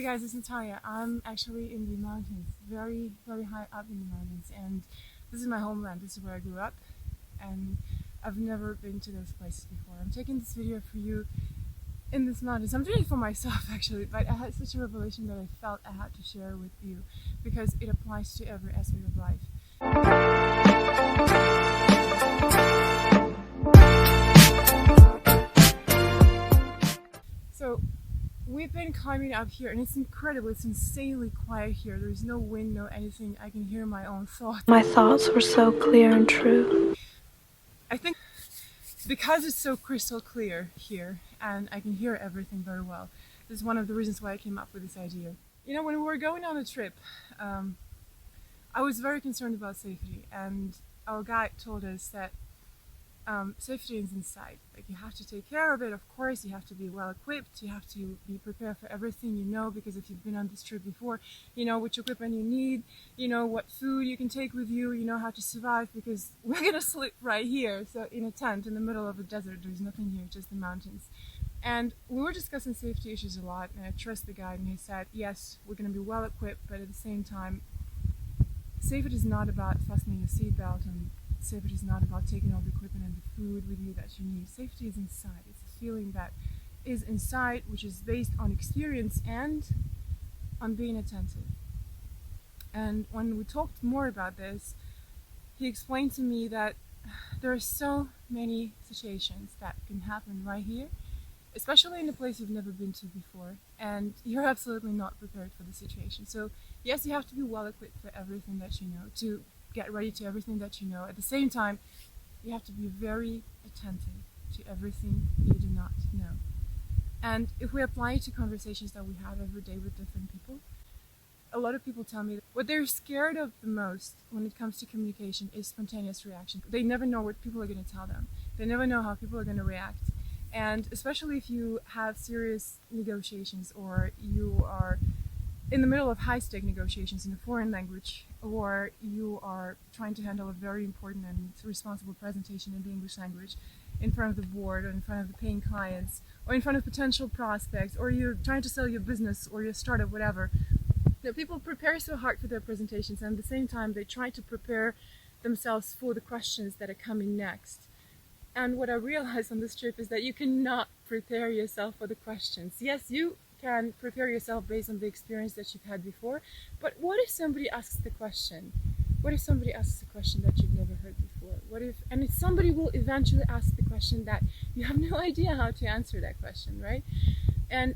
Hey guys, it's Natalia. I'm actually in the mountains, very, very high up in the mountains, and this is my homeland. This is where I grew up, and I've never been to those places before. I'm taking this video for you in this mountains. I'm doing it for myself actually, but I had such a revelation that I felt I had to share with you because it applies to every aspect of life. So we've been climbing up here and it's incredible, it's insanely quiet here. There's no wind, no anything. I can hear my own thoughts. My thoughts were so clear and true. I think because it's so crystal clear here and I can hear everything very well, this is one of the reasons why I came up with this idea. You know, when we were going on a trip, I was very concerned about safety, and our guide told us that safety is inside. Like, you have to take care of it, of course. You have to be well equipped, you have to be prepared for everything, you know, because if you've been on this trip before, you know which equipment you need, you know what food you can take with you, you know how to survive, because we're gonna sleep right here, so in a tent in the middle of a desert. There's nothing here, just the mountains. And we were discussing safety issues a lot, and I trust the guide, and he said, yes, we're gonna be well equipped, but at the same time, safety is not about fastening a seatbelt, and safety is not about taking all the equipment and the food with you that you need. Safety is inside. It's a feeling that is inside, which is based on experience and on being attentive. And when we talked more about this, he explained to me that there are so many situations that can happen right here, especially in a place you've never been to before, and you're absolutely not prepared for the situation. So yes, you have to be well equipped for everything that you know, to get ready to everything that you know. At the same time, you have to be very attentive to everything you do not know. And if we apply it to conversations that we have every day with different people, a lot of people tell me that what they're scared of the most when it comes to communication is spontaneous reaction. They never know what people are going to tell them. They never know how people are going to react. And especially if you have serious negotiations, or you are in the middle of high-stake negotiations in a foreign language, or you are trying to handle a very important and responsible presentation in the English language in front of the board, or in front of the paying clients, or in front of potential prospects, or you're trying to sell your business or your startup, whatever. You know, people prepare so hard for their presentations, and at the same time they try to prepare themselves for the questions that are coming next. And what I realized on this trip is that you cannot prepare yourself for the questions. Yes, you can prepare yourself based on the experience that you've had before, but what if somebody asks the question? What if somebody asks a question that you've never heard before? What if, and if somebody will eventually ask the question that you have no idea how to answer that question, right? And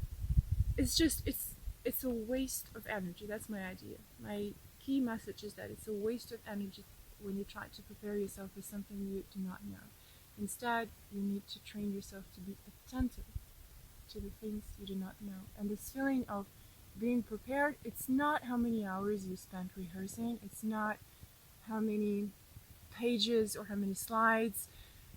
it's just, it's a waste of energy. That's my idea. My key message is that it's a waste of energy when you try to prepare yourself for something you do not know. Instead, you need to train yourself to be attentive to the things you do not know. And this feeling of being prepared, it's not how many hours you spent rehearsing, it's not how many pages or how many slides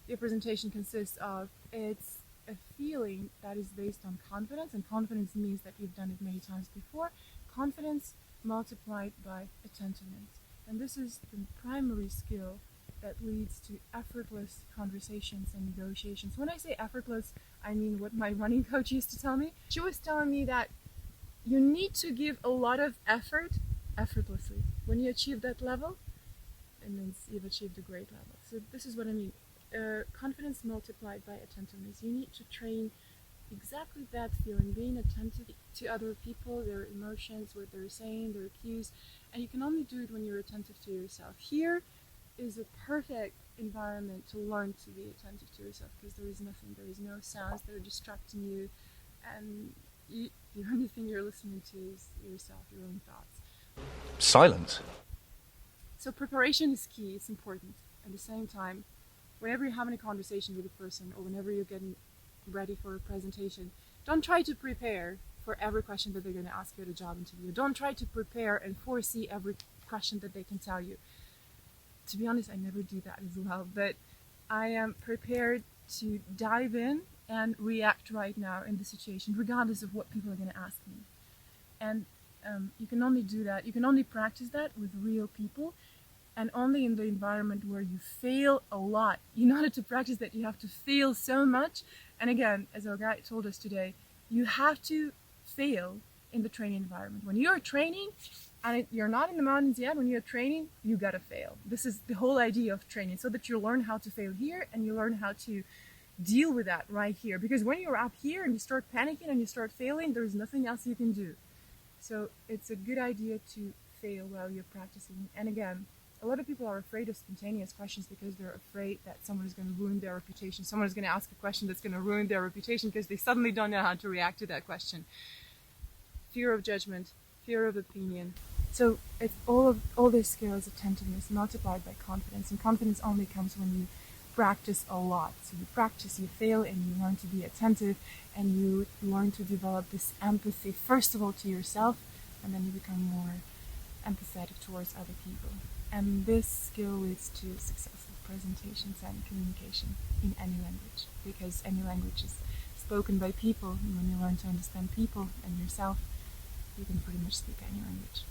your presentation consists of. It's a feeling that is based on confidence, and confidence means that you've done it many times before. Confidence multiplied by attentiveness. And this is the primary skill that leads to effortless conversations and negotiations. When I say effortless, I mean what my running coach used to tell me. She was telling me that you need to give a lot of effort effortlessly. When you achieve that level, it means you've achieved a great level. So this is what I mean. Confidence multiplied by attentiveness. You need to train exactly that feeling, being attentive to other people, their emotions, what they're saying, their cues, and you can only do it when you're attentive to yourself. Here is a perfect environment to learn to be attentive to yourself, because there is nothing, there is no sounds that are distracting you, and the only thing you're listening to is yourself, your own thoughts. Silent. So preparation is key, it's important. At the same time, whenever you're having a conversation with a person, or whenever you're getting ready for a presentation, don't try to prepare for every question that they're going to ask you at a job interview. Don't try to prepare and foresee every question that they can tell you. To be honest, I never do that as well, but I am prepared to dive in and react right now in the situation, regardless of what people are going to ask me. And you can only do that, you can only practice that with real people, and only in the environment where you fail a lot. In order to practice that, you have to fail so much. And again, as our guide told us today, you have to fail in the training environment. When you're training, and you're not in the mountains yet, when you're training, you gotta fail. This is the whole idea of training, so that you learn how to fail here and you learn how to deal with that right here. Because when you're up here and you start panicking and you start failing, there's nothing else you can do. So it's a good idea to fail while you're practicing. And again, a lot of people are afraid of spontaneous questions because they're afraid that someone is going to ruin their reputation. Someone is going to ask a question that's going to ruin their reputation because they suddenly don't know how to react to that question. Fear of judgment, fear of opinion. So it's all this skill is attentiveness multiplied by confidence, and confidence only comes when you practice a lot. So you practice, you fail, and you learn to be attentive, and you learn to develop this empathy, first of all to yourself, and then you become more empathetic towards other people. And this skill leads to successful presentations and communication in any language, because any language is spoken by people, and when you learn to understand people and yourself, you can pretty much speak any language.